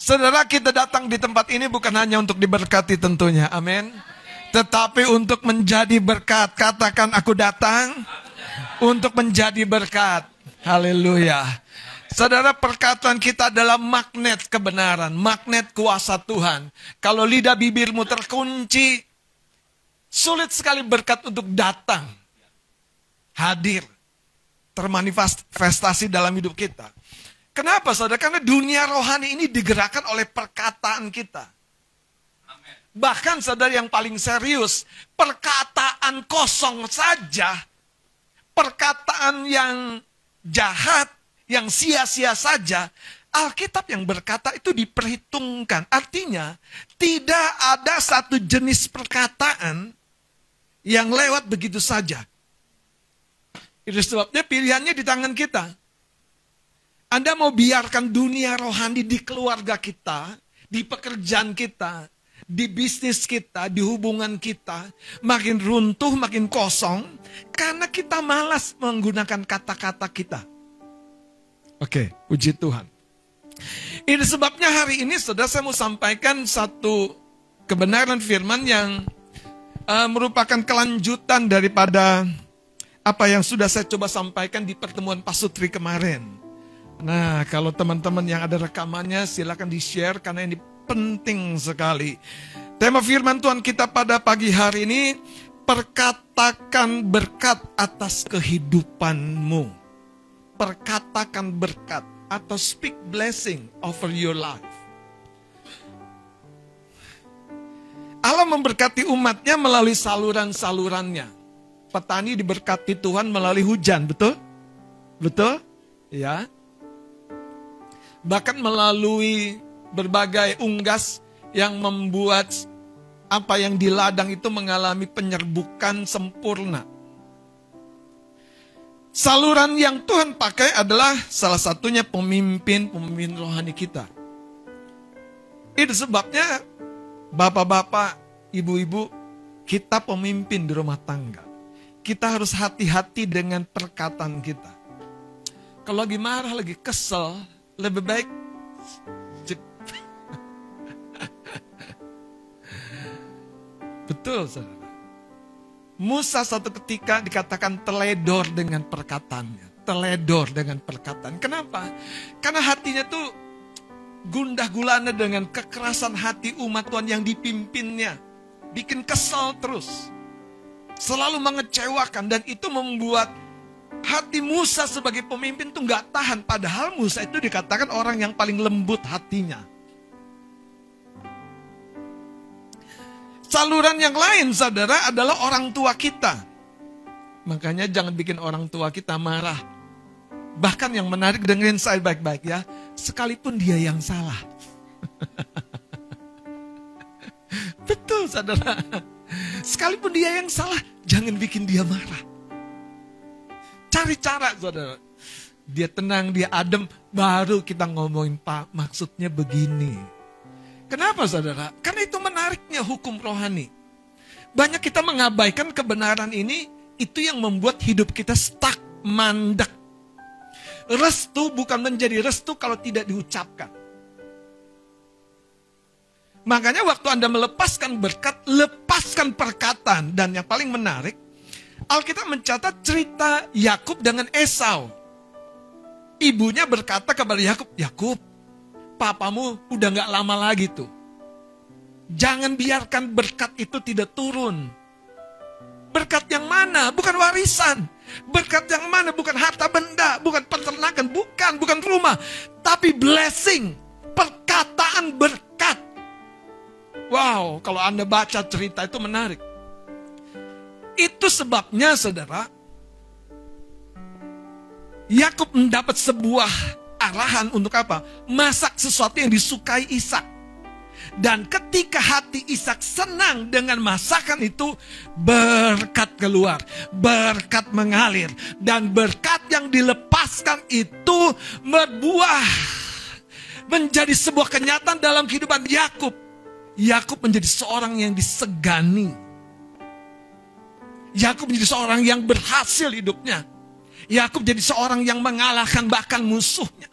Saudara, kita datang di tempat ini bukan hanya untuk diberkati tentunya, amin. Tetapi untuk menjadi berkat. Katakan, aku datang untuk menjadi berkat. Haleluya. Saudara, perkataan kita adalah magnet kebenaran, magnet kuasa Tuhan. Kalau lidah bibirmu terkunci, sulit sekali berkat untuk datang, hadir, termanifestasi dalam hidup kita. Kenapa, saudara? Karena dunia rohani ini digerakkan oleh perkataan kita. Bahkan, saudara, yang paling serius, perkataan kosong saja, perkataan yang jahat, yang sia-sia saja, Alkitab yang berkata itu diperhitungkan. Artinya, tidak ada satu jenis perkataan yang lewat begitu saja. Itu sebabnya pilihannya di tangan kita. Anda mau biarkan dunia rohani di keluarga kita, di pekerjaan kita, di bisnis kita, di hubungan kita, makin runtuh, makin kosong, karena kita malas menggunakan kata-kata kita. Oke, puji Tuhan. Ini sebabnya hari ini, saudara, saya mau sampaikan satu kebenaran firman yang merupakan kelanjutan daripada apa yang sudah saya coba sampaikan di pertemuan Pasutri kemarin. Nah, kalau teman-teman yang ada rekamannya, silakan di-share karena ini penting sekali. Tema firman Tuhan kita pada pagi hari ini, perkatakan berkat atas kehidupanmu. Perkatakan berkat atau speak blessing over your life. Allah memberkati umatnya melalui saluran-salurannya. Petani diberkati Tuhan melalui hujan, betul? Betul? Ya. Bahkan melalui berbagai unggas yang membuat apa yang di ladang itu mengalami penyerbukan sempurna. Saluran yang Tuhan pakai adalah salah satunya pemimpin rohani kita. Itu sebabnya bapak-bapak, ibu-ibu, kita pemimpin di rumah tangga. Kita harus hati-hati dengan perkataan kita. Kalau lagi marah, lagi kesel, lebih baik betul, saudara. Musa satu ketika dikatakan teledor dengan perkataannya. Teledor dengan perkataan. Kenapa? Karena hatinya tuh gundah gulana dengan kekerasan hati umat Tuhan yang dipimpinnya. Bikin kesal terus. Selalu mengecewakan, dan itu membuat hati Musa sebagai pemimpin tuh gak tahan. Padahal Musa itu dikatakan orang yang paling lembut hatinya. Saluran yang lain, saudara, adalah orang tua kita. Makanya jangan bikin orang tua kita marah. Bahkan yang menarik, dengerin saya baik-baik ya. Sekalipun dia yang salah. Betul, saudara. Sekalipun dia yang salah, jangan bikin dia marah. Cari cara, saudara. Dia tenang, dia adem, baru kita ngomongin, Pak, maksudnya begini. Kenapa, saudara? Karena itu menariknya hukum rohani. Banyak kita mengabaikan kebenaran ini, itu yang membuat hidup kita stuck, mandek. Restu bukan menjadi restu kalau tidak diucapkan. Makanya waktu Anda melepaskan berkat, lepaskan perkataan. Dan yang paling menarik, Alkitab mencatat cerita Yakub dengan Esau. Ibunya berkata kepada Yakub, Yakub, papamu udah gak lama lagi tuh. Jangan biarkan berkat itu tidak turun. Berkat yang mana? Bukan warisan. Berkat yang mana? Bukan harta benda, bukan peternakan, bukan rumah. Tapi blessing, perkataan berkat. Wow, kalau Anda baca cerita itu menarik. Itu sebabnya, saudara, Yakub mendapat sebuah arahan untuk apa? Masak sesuatu yang disukai Ishak. Dan ketika hati Ishak senang dengan masakan itu, berkat keluar, berkat mengalir. Dan berkat yang dilepaskan itu berbuah, menjadi sebuah kenyataan dalam kehidupan Yakub. Yakub menjadi seorang yang disegani. Yakub menjadi seorang yang berhasil hidupnya. Yakub jadi seorang yang mengalahkan bahkan musuhnya.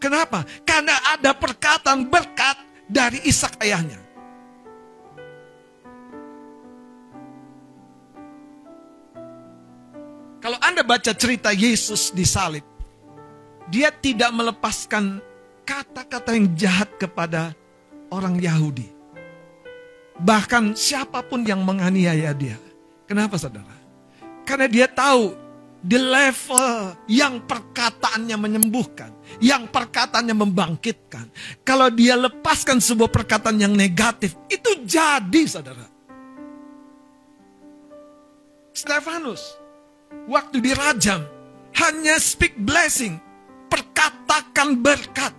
Kenapa? Karena ada perkataan berkat dari Ishak ayahnya. Kalau Anda baca cerita Yesus disalib, dia tidak melepaskan kata-kata yang jahat kepada orang Yahudi. Bahkan siapapun yang menganiaya dia. Kenapa saudara? Karena dia tahu di level yang perkataannya menyembuhkan, yang perkataannya membangkitkan. Kalau dia lepaskan sebuah perkataan yang negatif, itu jadi saudara. Stefanus, waktu dirajam, hanya speak blessing, perkatakan berkat.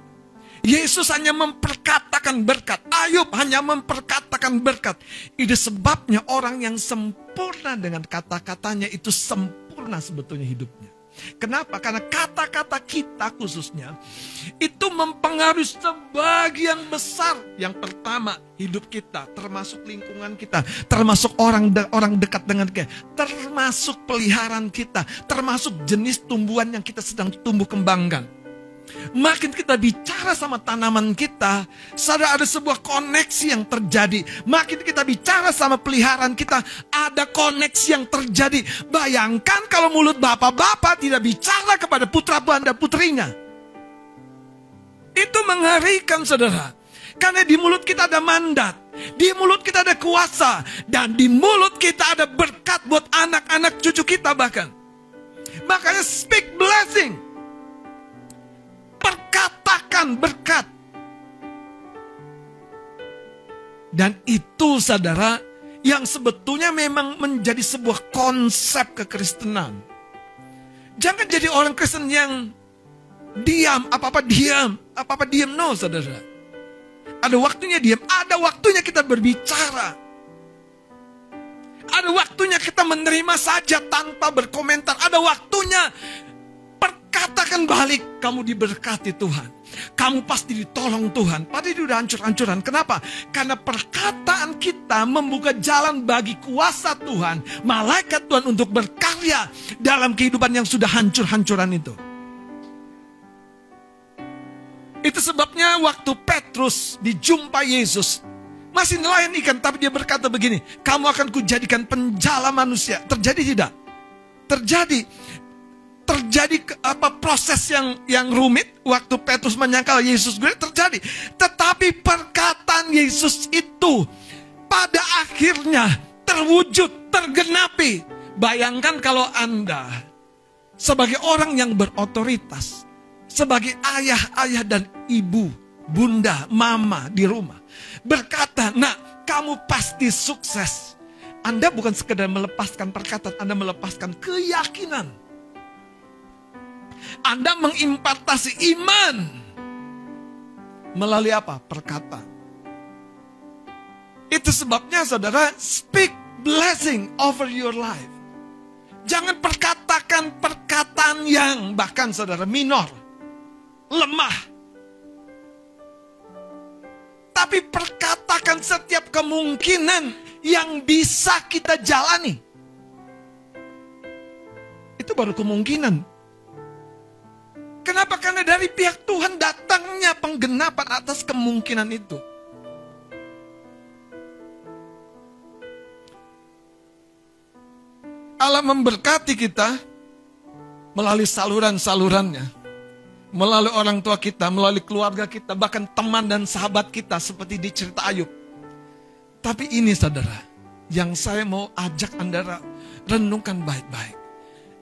Yesus hanya memperkatakan berkat. Ayub hanya memperkatakan berkat. Itu sebabnya orang yang sempurna dengan kata-katanya itu sempurna sebetulnya hidupnya. Kenapa? Karena kata-kata kita khususnya itu mempengaruhi sebagian besar. Yang pertama, hidup kita, termasuk lingkungan kita, termasuk orang dekat dengan kita, termasuk peliharaan kita, termasuk jenis tumbuhan yang kita sedang tumbuh kembangkan. Makin kita bicara sama tanaman kita, sadar ada sebuah koneksi yang terjadi. Makin kita bicara sama peliharaan kita, ada koneksi yang terjadi. Bayangkan kalau mulut bapak-bapak tidak bicara kepada putra-putra dan putrinya. Itu mengerikan saudara. Karena di mulut kita ada mandat, di mulut kita ada kuasa, dan di mulut kita ada berkat buat anak-anak cucu kita bahkan. Makanya speak blessing. Perkatakan berkat. Dan itu saudara yang sebetulnya memang menjadi sebuah konsep kekristenan. Jangan jadi orang Kristen yang diam, apa-apa diam, apa-apa diam. No saudara. Ada waktunya diam, ada waktunya kita berbicara. Ada waktunya kita menerima saja tanpa berkomentar. Ada waktunya katakan balik, kamu diberkati Tuhan. Kamu pasti ditolong Tuhan. Padahal itu udah hancur-hancuran. Kenapa? Karena perkataan kita membuka jalan bagi kuasa Tuhan, malaikat Tuhan untuk berkarya dalam kehidupan yang sudah hancur-hancuran itu. Itu sebabnya waktu Petrus dijumpai Yesus, masih nelayan ikan, tapi dia berkata begini, kamu akan kujadikan penjala manusia. Terjadi tidak? Terjadi proses yang rumit waktu Petrus menyangkal Yesus terjadi. Tetapi perkataan Yesus itu pada akhirnya terwujud, tergenapi. Bayangkan kalau Anda sebagai orang yang berotoritas, sebagai ayah dan ibu, bunda, mama di rumah, berkata, "Nak, kamu pasti sukses." Anda bukan sekedar melepaskan perkataan, Anda melepaskan keyakinan. Anda mengimpartasi iman melalui apa? Perkataan. Itu sebabnya saudara, speak blessing over your life. Jangan perkatakan perkataan yang bahkan saudara minor, lemah. Tapi perkatakan setiap kemungkinan yang bisa kita jalani. Itu baru kemungkinan. Kenapa? Karena dari pihak Tuhan datangnya penggenapan atas kemungkinan itu. Allah memberkati kita melalui saluran-salurannya. Melalui orang tua kita, melalui keluarga kita, bahkan teman dan sahabat kita seperti di cerita Ayub. Tapi ini saudara, yang saya mau ajak Anda renungkan baik-baik.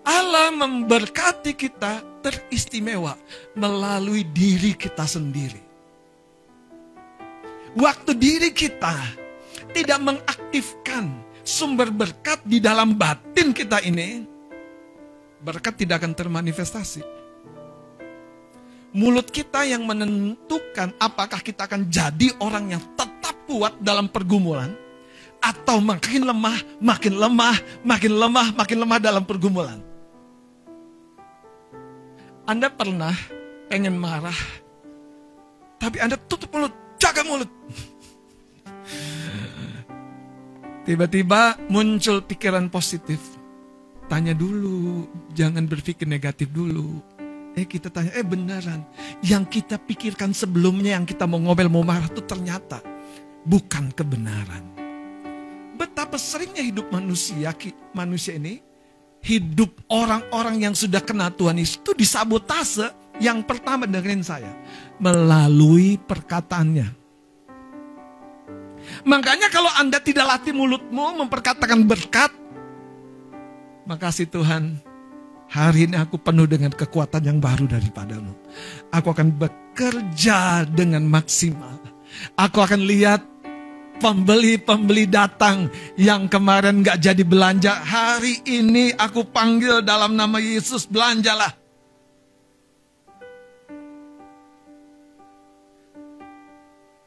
Allah memberkati kita teristimewa melalui diri kita sendiri. Waktu diri kita tidak mengaktifkan sumber berkat di dalam batin kita ini, berkat tidak akan termanifestasi. Mulut kita yang menentukan apakah kita akan jadi orang yang tetap kuat dalam pergumulan, atau makin lemah, makin lemah, makin lemah, makin lemah dalam pergumulan. Anda pernah pengen marah, tapi Anda tutup mulut, jaga mulut. Tiba-tiba muncul pikiran positif. Tanya dulu, jangan berpikir negatif dulu. Kita tanya, beneran. Yang kita pikirkan sebelumnya, yang kita mau ngomel, mau marah itu ternyata bukan kebenaran. Betapa seringnya hidup manusia ini, hidup orang-orang yang sudah kenal Tuhan Yesus itu disabotase. Yang pertama, dengerin saya, melalui perkataannya. Makanya kalau Anda tidak latih mulutmu memperkatakan berkat, makasih Tuhan, hari ini aku penuh dengan kekuatan yang baru daripadamu. Aku akan bekerja dengan maksimal. Aku akan lihat pembeli-pembeli datang yang kemarin gak jadi belanja. Hari ini aku panggil dalam nama Yesus, belanjalah.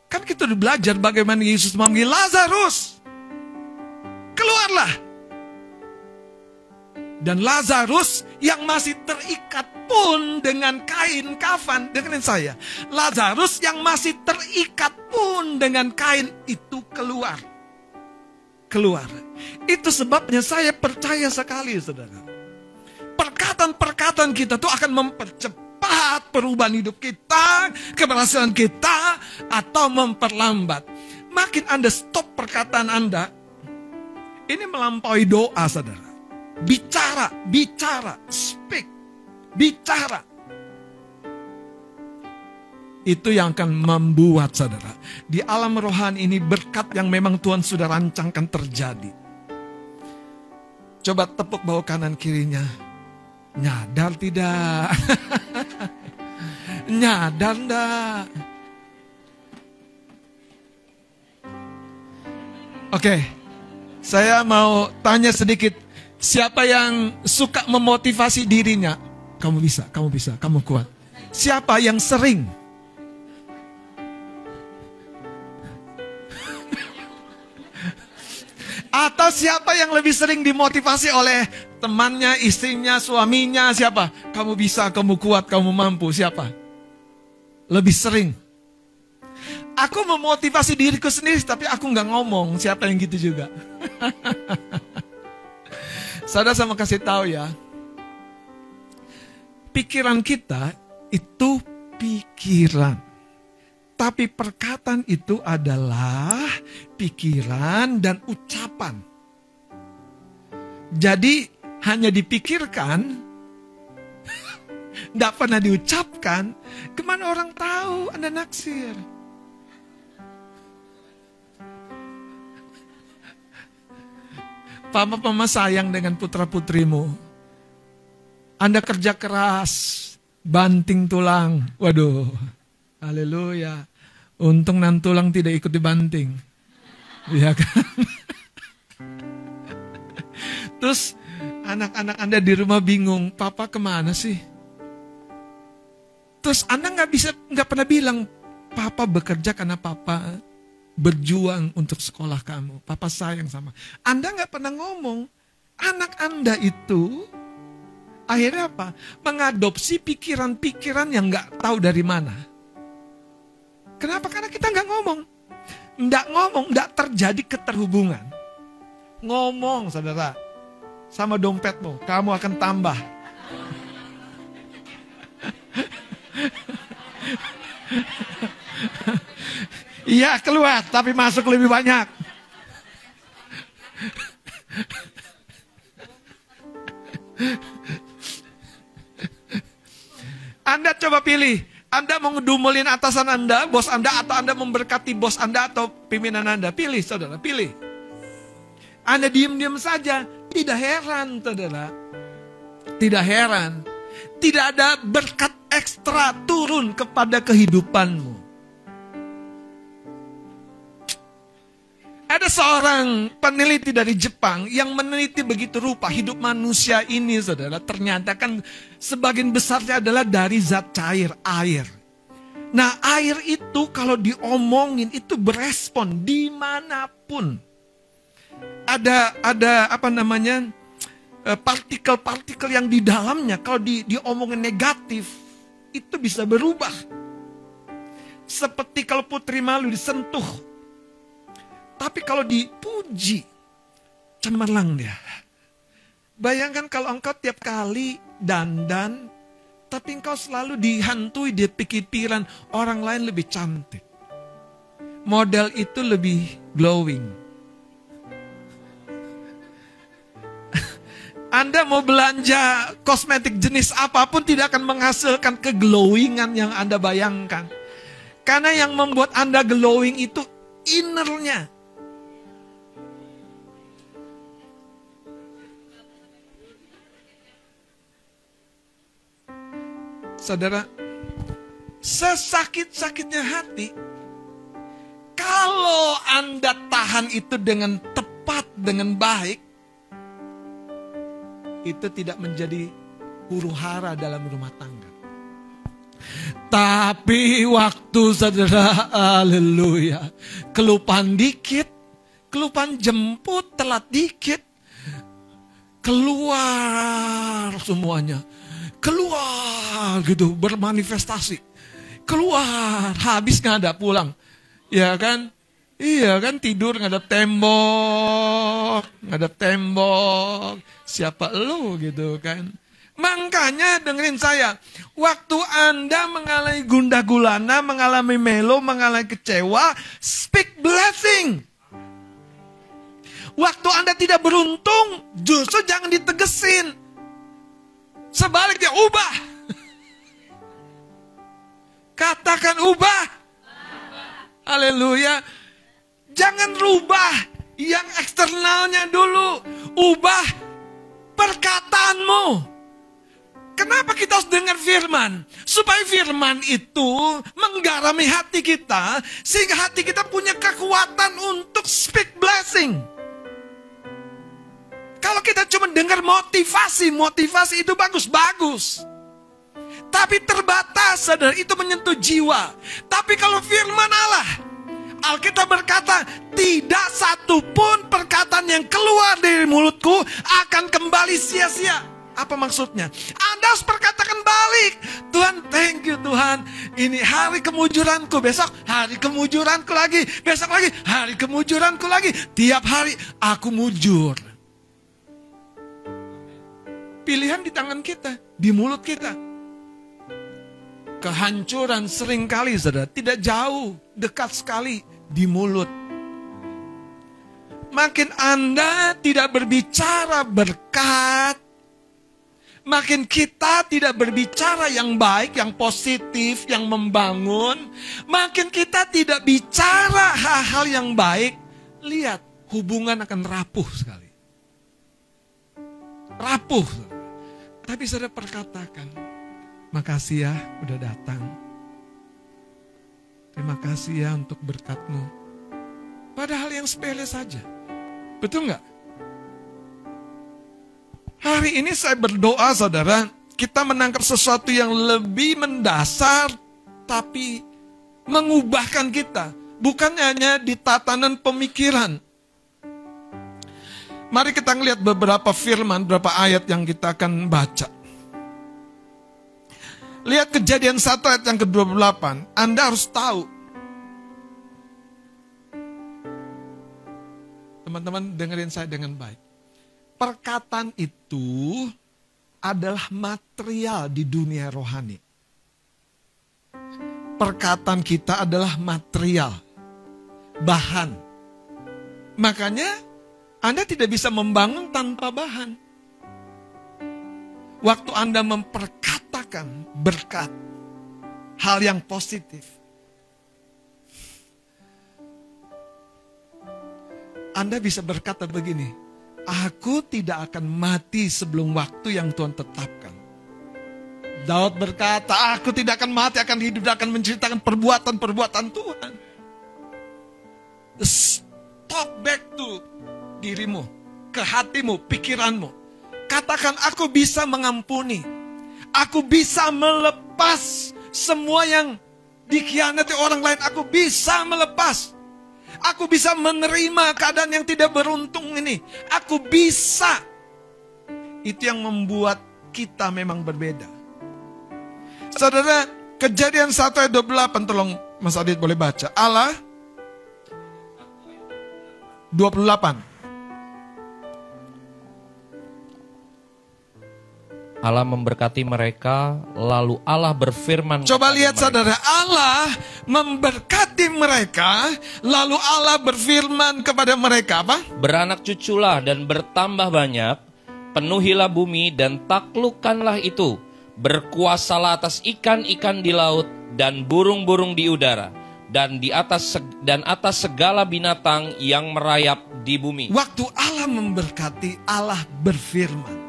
Kan kita udah belajar bagaimana Yesus memanggil Lazarus. Keluarlah. Dan Lazarus yang masih terikat pun dengan kain kafan. Dengerin saya. Lazarus yang masih terikat pun dengan kain itu keluar. Keluar. Itu sebabnya saya percaya sekali, saudara. Perkataan-perkataan kita tuh akan mempercepat perubahan hidup kita, keberhasilan kita, atau memperlambat. Makin Anda stop perkataan Anda, ini melampaui doa, saudara. Bicara, speak, bicara. Itu yang akan membuat, saudara, di alam rohani ini berkat yang memang Tuhan sudah rancangkan terjadi. Coba tepuk bawah kanan kirinya. Nyadar tidak? Nyadar enggak? Oke, saya mau tanya sedikit. Siapa yang suka memotivasi dirinya? Kamu bisa, kamu kuat. Siapa yang sering? Atau siapa yang lebih sering dimotivasi oleh temannya, istrinya, suaminya? Siapa? Kamu bisa, kamu kuat, kamu mampu. Siapa? Lebih sering. Aku memotivasi diriku sendiri, tapi aku nggak ngomong. Siapa yang gitu juga? Saudara, sama kasih tahu ya. Pikiran kita itu pikiran. Tapi perkataan itu adalah pikiran dan ucapan. Jadi hanya dipikirkan, tidak pernah diucapkan. Kemana orang tahu Anda naksir? Papa sayang dengan putra-putrimu. Anda kerja keras, banting tulang. Waduh. Haleluya. Untung nan tulang tidak ikut dibanting. Iya kan? Terus anak-anak Anda di rumah bingung, Papa kemana sih? Terus Anda nggak pernah bilang, Papa bekerja karena Papa berjuang untuk sekolah kamu. Papa sayang sama. Anda nggak pernah ngomong. Anak Anda itu akhirnya apa? Mengadopsi pikiran-pikiran yang nggak tahu dari mana. Kenapa? Karena kita nggak ngomong. Nggak terjadi keterhubungan. Ngomong, saudara, sama dompetmu, kamu akan tambah. Iya keluar, tapi masuk lebih banyak. Anda coba pilih. Anda mau ngedumelin atasan Anda, bos Anda, atau Anda memberkati bos Anda atau pimpinan Anda. Pilih, saudara, pilih. Anda diam-diam saja. Tidak heran, saudara. Tidak heran. Tidak ada berkat ekstra turun kepada kehidupanmu. Ada seorang peneliti dari Jepang yang meneliti begitu rupa hidup manusia ini, saudara. Ternyata kan sebagian besarnya adalah dari zat cair, air. Nah, air itu kalau diomongin itu berespon dimanapun. Ada apa namanya, partikel-partikel yang di dalamnya kalau diomongin negatif itu bisa berubah. Seperti kalau putri malu disentuh. Tapi kalau dipuji, cemerlang dia. Bayangkan kalau engkau tiap kali dandan, Tapi engkau selalu dihantui di pikiran orang lain lebih cantik. Model itu lebih glowing. Anda mau belanja kosmetik jenis apapun tidak akan menghasilkan keglowingan yang Anda bayangkan. Karena yang membuat Anda glowing itu innernya. Saudara, sesakit-sakitnya hati, kalau Anda tahan itu dengan tepat, dengan baik, itu tidak menjadi huru-hara dalam rumah tangga. Tapi waktu saudara, haleluya, kelupaan dikit, kelupaan jemput, telat dikit, keluar semuanya. Keluar gitu, bermanifestasi. Keluar, habis ngadap pulang. Ya kan? Iya kan, tidur ngadap tembok. Siapa lu gitu kan? Makanya dengerin saya. Waktu Anda mengalami gundah gulana, mengalami melo, mengalami kecewa, speak blessing. Waktu Anda tidak beruntung, justru jangan ditegesin. Sebaliknya ubah. Katakan ubah. Haleluya. Jangan rubah yang eksternalnya dulu. Ubah perkataanmu. Kenapa kita harus dengar firman? Supaya firman itu menggarami hati kita. Sehingga hati kita punya kekuatan untuk speak blessing. Kalau kita cuma dengar motivasi itu bagus. Tapi terbatas, saudara, itu menyentuh jiwa. Tapi kalau firman Allah, Alkitab berkata, tidak satupun perkataan yang keluar dari mulutku akan kembali sia-sia. Apa maksudnya? Anda harus perkatakan balik. Tuhan, thank you Tuhan. Ini hari kemujuranku. Besok hari kemujuranku lagi. Besok lagi hari kemujuranku lagi. Tiap hari aku mujur. Pilihan di tangan kita, di mulut kita. Kehancuran seringkali, saudara, tidak jauh, dekat sekali di mulut. Makin Anda tidak berbicara berkat, makin kita tidak berbicara yang baik, yang positif, yang membangun, makin kita tidak bicara hal-hal yang baik, lihat, hubungan akan rapuh sekali. Rapuh. Tapi saudara perkatakan, makasih ya udah datang. Terima kasih ya untuk berkat-Mu. Padahal yang sepele saja. Betul nggak? Hari ini saya berdoa saudara, kita menangkap sesuatu yang lebih mendasar, tapi mengubahkan kita. Bukan hanya di tatanan pemikiran. Mari kita lihat beberapa firman, beberapa ayat yang kita akan baca. Lihat Kejadian 1 ayat yang ke-28. Anda harus tahu. Teman-teman dengerin saya dengan baik. Perkataan itu adalah material di dunia rohani. Perkataan kita adalah material, bahan. Makanya Anda tidak bisa membangun tanpa bahan. Waktu Anda memperkatakan berkat, hal yang positif, Anda bisa berkata begini, aku tidak akan mati sebelum waktu yang Tuhan tetapkan. Daud berkata, aku tidak akan mati, akan hidup, akan menceritakan perbuatan-perbuatan Tuhan. Stop back to dirimu, ke hatimu, pikiranmu. Katakan, aku bisa mengampuni. Aku bisa melepas semua yang dikhianati orang lain. Aku bisa melepas. Aku bisa menerima keadaan yang tidak beruntung ini. Aku bisa. Itu yang membuat kita memang berbeda. Saudara, Kejadian 1 ayat 28, tolong Mas Adit boleh baca. Allah 28. Allah memberkati mereka, lalu Allah berfirman. Coba lihat mereka. saudara, Allah memberkati mereka, lalu Allah berfirman kepada mereka apa? Beranak cuculah dan bertambah banyak, penuhilah bumi dan taklukkanlah itu. Berkuasalah atas ikan-ikan di laut dan burung-burung di udara, dan atas segala binatang yang merayap di bumi. Waktu Allah memberkati, Allah berfirman.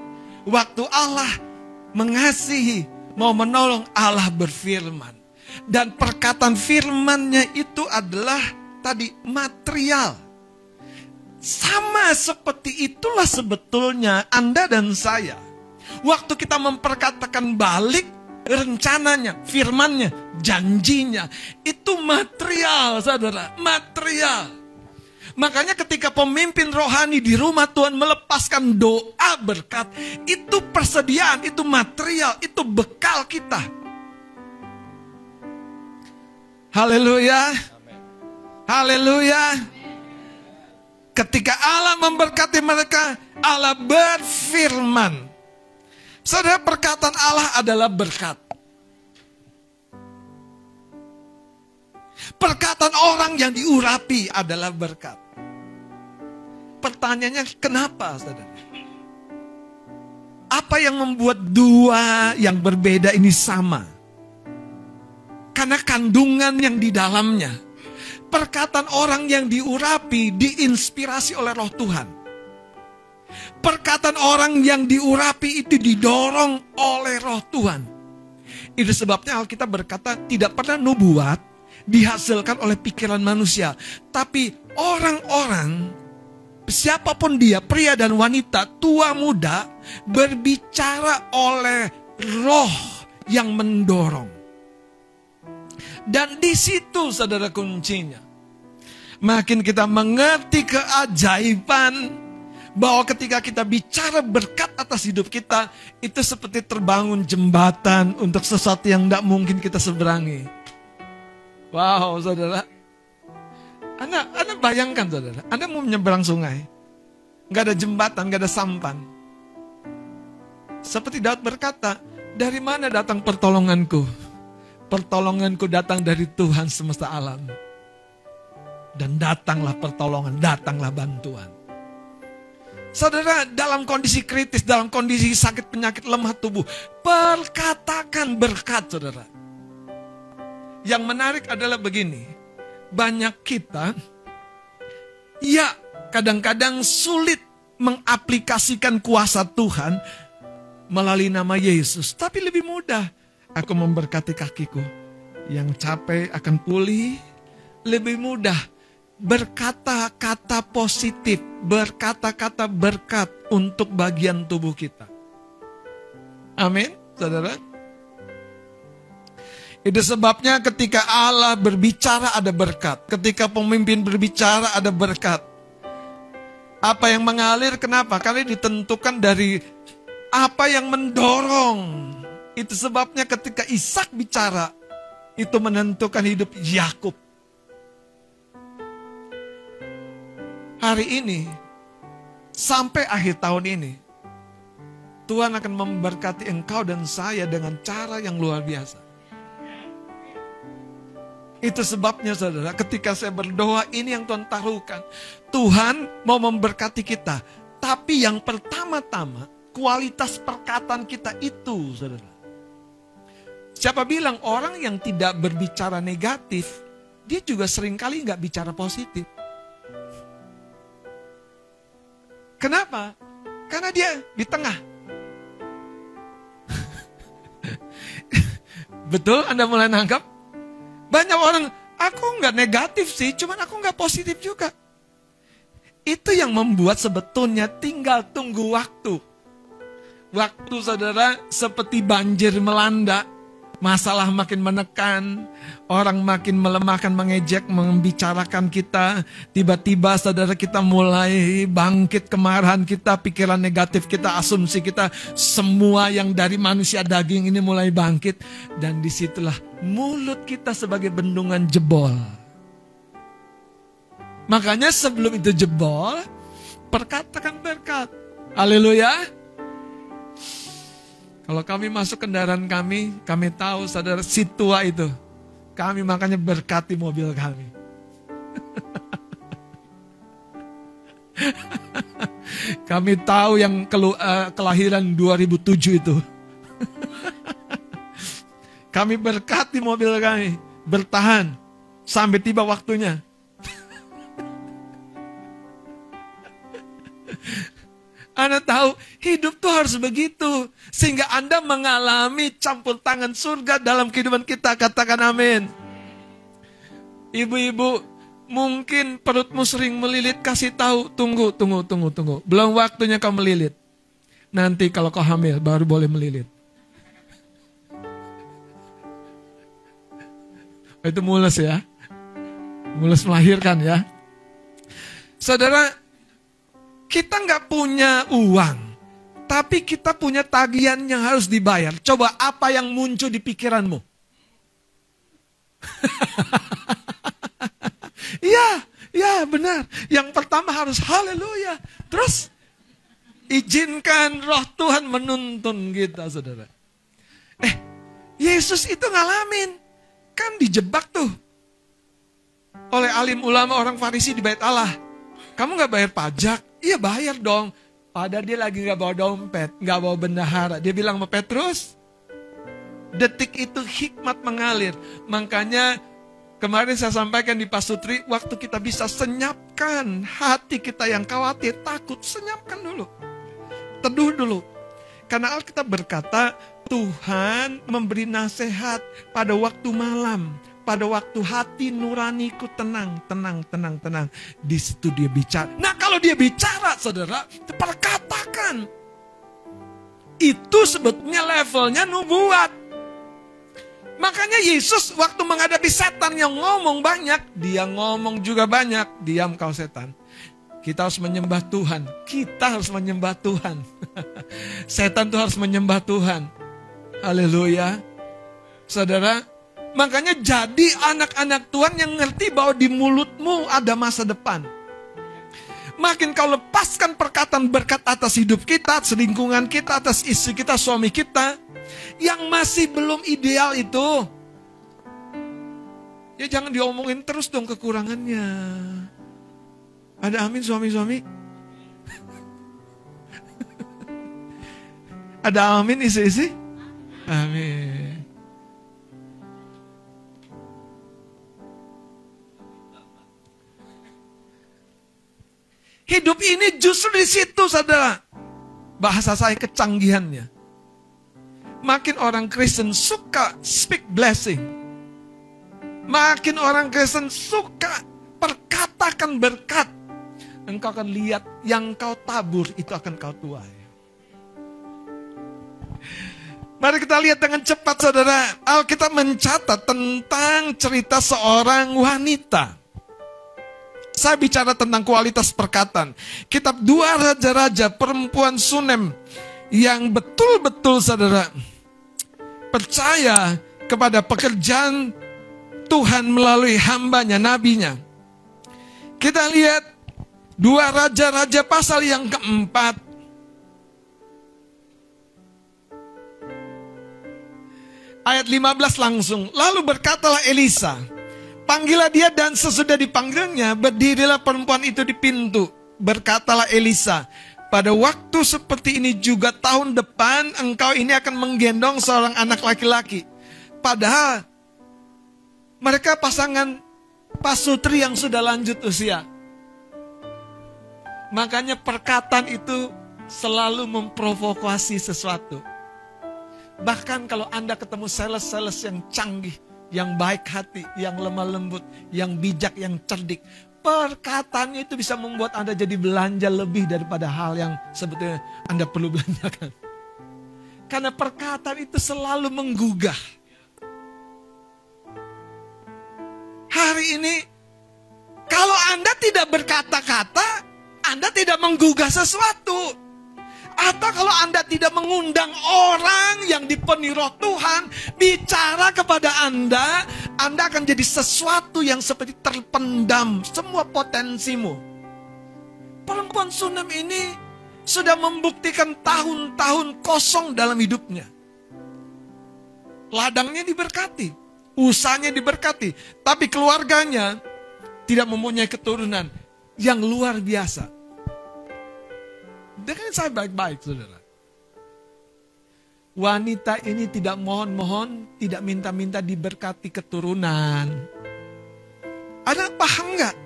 Waktu Allah mengasihi, mau menolong, Allah berfirman. Dan perkataan firman-Nya itu adalah tadi material. Sama seperti itulah sebetulnya Anda dan saya. Waktu kita memperkatakan balik rencananya, firman-Nya, janjinya, itu material, saudara, material. Makanya ketika pemimpin rohani di rumah Tuhan melepaskan doa berkat, itu persediaan, itu material, itu bekal kita. Haleluya. Haleluya. Ketika Allah memberkati mereka, Allah berfirman. Saudara, perkataan Allah adalah berkat. Perkataan orang yang diurapi adalah berkat. Pertanyaannya, kenapa, saudara? Apa yang membuat dua yang berbeda ini sama? Karena kandungan yang di dalamnya. Perkataan orang yang diurapi diinspirasi oleh Roh Tuhan. Perkataan orang yang diurapi itu didorong oleh Roh Tuhan. Itu sebabnya Alkitab berkata tidak pernah nubuat dihasilkan oleh pikiran manusia. Tapi orang-orang, siapapun dia, pria dan wanita, tua muda, berbicara oleh Roh yang mendorong. Dan di situ, saudara, kuncinya. Makin kita mengerti keajaiban bahwa ketika kita bicara berkat atas hidup kita, itu seperti terbangun jembatan untuk sesuatu yang tidak mungkin kita seberangi. Wow, saudara. Anda bayangkan, saudara, Anda mau menyeberang sungai, nggak ada jembatan, nggak ada sampan. Seperti Daud berkata, dari mana datang pertolonganku? Pertolonganku datang dari Tuhan semesta alam. Dan datanglah pertolongan, datanglah bantuan. Saudara, dalam kondisi kritis, dalam kondisi sakit, penyakit, lemah tubuh, perkatakan berkat, saudara. Yang menarik adalah begini, banyak kita, ya kadang-kadang sulit mengaplikasikan kuasa Tuhan melalui nama Yesus. Tapi lebih mudah, aku memberkati kakiku, yang capek akan pulih. Lebih mudah berkata-kata positif, berkata-kata berkat untuk bagian tubuh kita. Amin, saudara. Itu sebabnya ketika Allah berbicara ada berkat. Ketika pemimpin berbicara ada berkat. Apa yang mengalir, kenapa? Karena ditentukan dari apa yang mendorong. Itu sebabnya ketika Ishak bicara, itu menentukan hidup Yakub. Hari ini, sampai akhir tahun ini, Tuhan akan memberkati engkau dan saya dengan cara yang luar biasa. Itu sebabnya, saudara, ketika saya berdoa, ini yang Tuhan taruhkan. Tuhan mau memberkati kita. Tapi yang pertama-tama, kualitas perkataan kita itu, saudara. Siapa bilang orang yang tidak berbicara negatif, dia juga seringkali nggak bicara positif. Kenapa? Karena dia di tengah. Betul, Anda mulai nangkap? Banyak orang, aku nggak negatif sih, cuman aku nggak positif juga. Itu yang membuat sebetulnya tinggal tunggu waktu. Waktu, saudara, seperti banjir melanda. Masalah makin menekan, orang makin melemahkan, mengejek, membicarakan kita. Tiba-tiba, saudara, kita mulai bangkit kemarahan kita, pikiran negatif kita, asumsi kita. Semua yang dari manusia daging ini mulai bangkit. Dan disitulah mulut kita sebagai bendungan jebol. Makanya sebelum itu jebol, perkatakan berkat. Haleluya. Kalau kami masuk kendaraan kami tahu saudara si tua itu. Kami makanya berkati mobil kami. Kami tahu yang kelahiran 2007 itu. Kami berkati mobil kami, bertahan sampai tiba waktunya. Anda tahu, hidup tuh harus begitu. Sehingga Anda mengalami campur tangan surga dalam kehidupan kita. Katakan amin. Ibu-ibu, mungkin perutmu sering melilit, kasih tahu, tunggu. Belum waktunya kau melilit. Nanti kalau kau hamil, baru boleh melilit. Itu mules ya. Mules melahirkan ya. Saudara, kita nggak punya uang, tapi kita punya tagihan yang harus dibayar. Coba apa yang muncul di pikiranmu? Ya benar. Yang pertama harus haleluya. Terus izinkan roh Tuhan menuntun kita, saudara. Yesus itu ngalamin. Kan dijebak tuh oleh alim ulama orang Farisi di bait Allah. Kamu gak bayar pajak? Iya bayar dong. Padahal dia lagi gak bawa dompet, gak bawa bendahara. Dia bilang sama Petrus, detik itu hikmat mengalir. Makanya kemarin saya sampaikan di Pasutri, waktu kita bisa senyapkan hati kita yang khawatir, takut, senyapkan dulu. Teduh dulu. Karena Alkitab berkata, Tuhan memberi nasihat pada waktu malam. Pada waktu hati nuraniku tenang. Di situ dia bicara. Nah kalau dia bicara, saudara, perkatakan. Itu sebetulnya levelnya nubuat. Makanya Yesus waktu menghadapi setan yang ngomong banyak, dia ngomong juga banyak. Diam kau setan. Kita harus menyembah Tuhan. Kita harus menyembah Tuhan. Setan tuh harus menyembah Tuhan. Haleluya. Saudara, makanya jadi anak-anak Tuhan yang ngerti bahwa di mulutmu ada masa depan. Makin kau lepaskan perkataan berkat atas hidup kita, atas lingkungan kita, atas istri kita, suami kita, yang masih belum ideal itu, ya jangan diomongin terus dong kekurangannya. Ada amin suami-suami? Ada amin isi-isi? Amin. Hidup ini justru di situ, saudara. Bahasa saya kecanggihannya. Makin orang Kristen suka speak blessing. Makin orang Kristen suka perkatakan berkat. Engkau akan lihat yang kau tabur itu akan kau tuai. Mari kita lihat dengan cepat, saudara. Alkitab mencatat tentang cerita seorang wanita. Saya bicara tentang kualitas perkataan. Kitab 2 Raja-Raja, perempuan Sunem yang betul-betul, saudara, percaya kepada pekerjaan Tuhan melalui hambanya, nabinya. Kita lihat 2 Raja-Raja pasal yang keempat. Ayat 15 langsung. Lalu berkatalah Elisa, panggillah dia, dan sesudah dipanggilnya, berdirilah perempuan itu di pintu. Berkatalah Elisa, pada waktu seperti ini juga tahun depan engkau ini akan menggendong seorang anak laki-laki. Padahal mereka pasangan pasutri yang sudah lanjut usia. Makanya perkataan itu selalu memprovokasi sesuatu. Bahkan kalau Anda ketemu sales-sales yang canggih, yang baik hati, yang lemah lembut, yang bijak, yang cerdik, perkataannya itu bisa membuat Anda jadi belanja lebih daripada hal yang sebetulnya Anda perlu belanjakan. Karena perkataan itu selalu menggugah. Hari ini, kalau Anda tidak berkata-kata, Anda tidak menggugah sesuatu. Atau kalau Anda tidak mengundang orang yang dipenuhi roh Tuhan bicara kepada Anda akan jadi sesuatu yang seperti terpendam semua potensimu. Perempuan Sunem ini sudah membuktikan tahun-tahun kosong dalam hidupnya. ladangnya diberkati, usahanya diberkati, tapi keluarganya tidak mempunyai keturunan yang luar biasa. Dengar saya baik-baik, saudara. Wanita ini tidak mohon-mohon, tidak minta-minta diberkati keturunan. Ada paham nggak?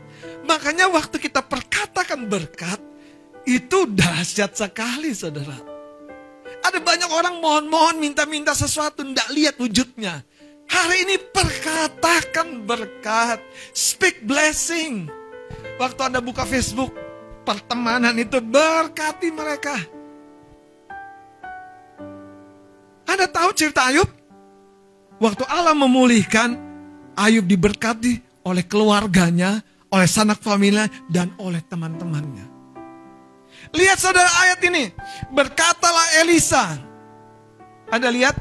Makanya waktu kita perkatakan berkat, itu dahsyat sekali, saudara. Ada banyak orang mohon-mohon, minta-minta sesuatu, tidak lihat wujudnya. Hari ini perkatakan berkat, speak blessing. Waktu Anda buka Facebook, pertemanan itu berkati mereka. Anda tahu cerita Ayub? Waktu Allah memulihkan, Ayub diberkati oleh keluarganya, oleh sanak familinya, dan oleh teman-temannya. Lihat saudara ayat ini. Berkatalah Elisa. Anda lihat?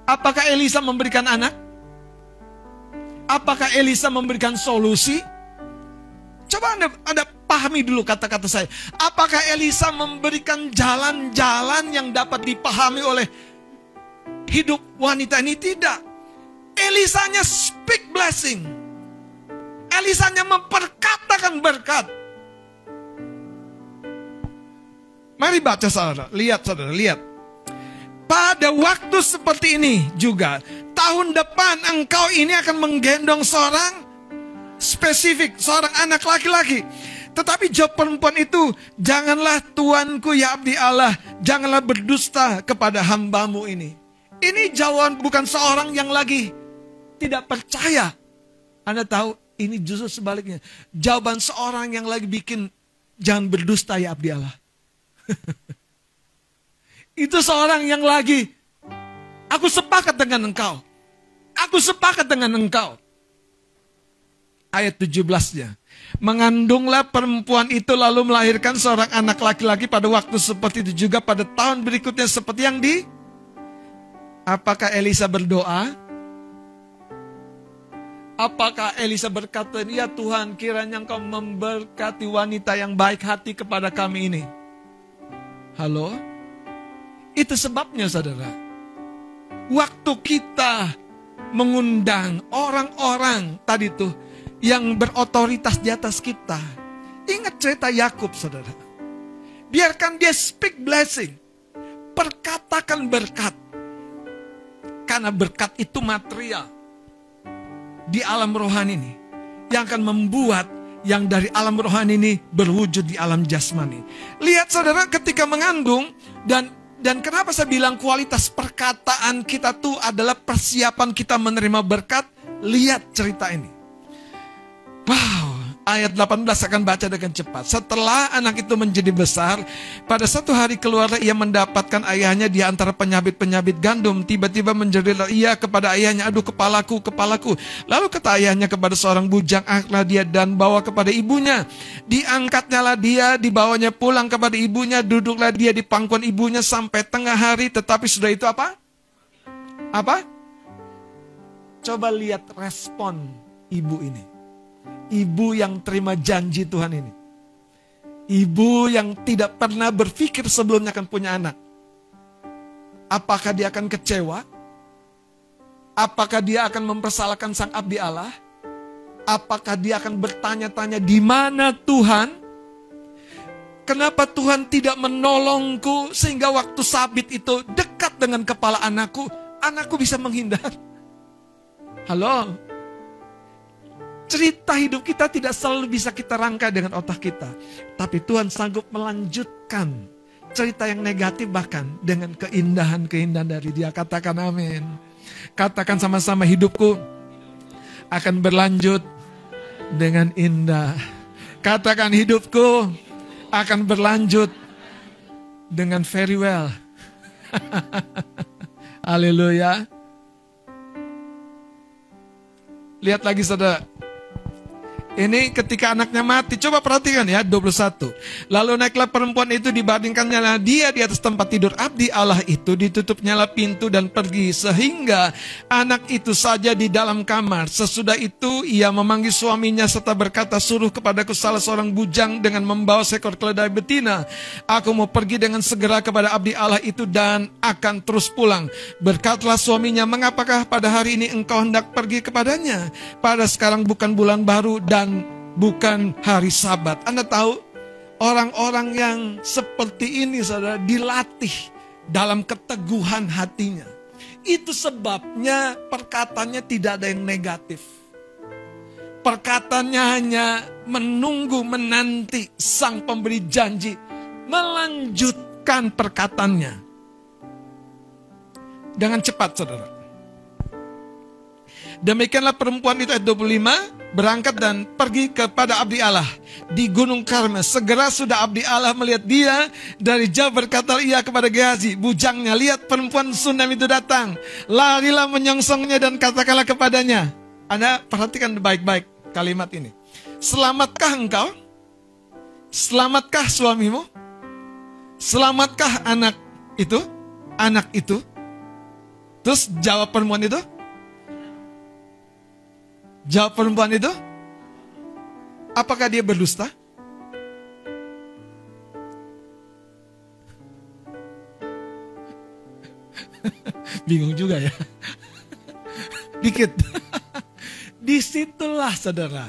Apakah Elisa memberikan anak? Apakah Elisa memberikan solusi? Coba Anda pahami dulu kata-kata saya. Apakah Elisa memberikan jalan-jalan yang dapat dipahami oleh hidup wanita ini? Tidak. Elisanya speak blessing. Elisanya memperkatakan berkat. Mari baca saudara. Lihat saudara, lihat. Pada waktu seperti ini juga, tahun depan engkau ini akan menggendong seorang spesifik, seorang anak laki-laki. Tetapi jawab perempuan itu, janganlah tuanku ya abdi Allah, janganlah berdusta kepada hambamu ini. Ini jawaban bukan seorang yang lagi tidak percaya. Anda tahu, ini justru sebaliknya. Jawaban seorang yang lagi bikin, jangan berdusta ya abdi Allah. Itu seorang yang lagi, aku sepakat dengan engkau. Aku sepakat dengan engkau. Ayat 17-nya. Mengandunglah perempuan itu lalu melahirkan seorang anak laki-laki pada waktu seperti itu juga pada tahun berikutnya seperti yang di. Apakah Elisa berdoa? Apakah Elisa berkata, ya Tuhan kiranya engkau memberkati wanita yang baik hati kepada kami ini. Halo? Itu sebabnya saudara. Waktu kita mengundang orang-orang tadi tuh yang berotoritas di atas kita. Ingat cerita Yakub saudara. Biarkan dia speak blessing. Perkatakan berkat. Karena berkat itu material. Di alam rohani ini. Yang akan membuat yang dari alam rohani ini berwujud di alam jasmani. Lihat saudara ketika mengandung. Dan kenapa saya bilang kualitas perkataan kita tuh adalah persiapan kita menerima berkat. Lihat cerita ini. Wow, ayat 18 akan baca dengan cepat. Setelah anak itu menjadi besar, pada satu hari keluarlah ia mendapatkan ayahnya di antara penyabit-penyabit gandum. Tiba-tiba menjerilah ia kepada ayahnya, aduh kepalaku, kepalaku. Lalu kata ayahnya kepada seorang bujang, angkatlah dia dan bawa kepada ibunya. Diangkatnyalah dia, dibawanya pulang kepada ibunya, duduklah dia di pangkuan ibunya sampai tengah hari. Tetapi sudah itu apa? Apa? Coba lihat respon ibu ini. Ibu yang terima janji Tuhan ini. Ibu yang tidak pernah berpikir sebelumnya akan punya anak. Apakah dia akan kecewa? Apakah dia akan mempersalahkan sang abdi Allah? Apakah dia akan bertanya-tanya, di mana Tuhan? Kenapa Tuhan tidak menolongku sehingga waktu sabit itu dekat dengan kepala anakku bisa menghindar? Halo? Cerita hidup kita tidak selalu bisa kita rangkai dengan otak kita. Tapi Tuhan sanggup melanjutkan cerita yang negatif bahkan dengan keindahan-keindahan dari Dia. Katakan amin. Katakan sama-sama, hidupku akan berlanjut dengan indah. Katakan, hidupku akan berlanjut dengan very well. Haleluya. Lihat lagi saudara. Ini ketika anaknya mati. Coba perhatikan ya, 21. Lalu naiklah perempuan itu, dibandingkannya dia di atas tempat tidur abdi Allah itu, ditutupnyalah pintu dan pergi, sehingga anak itu saja di dalam kamar. Sesudah itu ia memanggil suaminya serta berkata, suruh kepadaku salah seorang bujang dengan membawa seekor keledai betina. Aku mau pergi dengan segera kepada abdi Allah itu dan akan terus pulang. Berkatalah suaminya, mengapakah pada hari ini engkau hendak pergi kepadanya? Pada sekarang bukan bulan baru dan bukan hari Sabat. Anda tahu, orang-orang yang seperti ini, saudara, dilatih dalam keteguhan hatinya. Itu sebabnya perkataannya tidak ada yang negatif. Perkataannya hanya menunggu, menanti sang pemberi janji melanjutkan perkataannya dengan cepat, saudara. Demikianlah perempuan itu, ayat 25, berangkat dan pergi kepada abdi Allah di Gunung Karmel. Segera sudah abdi Allah melihat dia dari jauh, berkata ia kepada Gehazi bujangnya, lihat perempuan Sunam itu datang. Larilah menyongsongnya dan katakanlah kepadanya. Anda perhatikan baik-baik kalimat ini. Selamatkah engkau? Selamatkah suamimu? Selamatkah anak itu? Anak itu? Terus jawab perempuan itu? Jawab perempuan itu, apakah dia berdusta? Bingung juga ya. Dikit. Disitulah, saudara.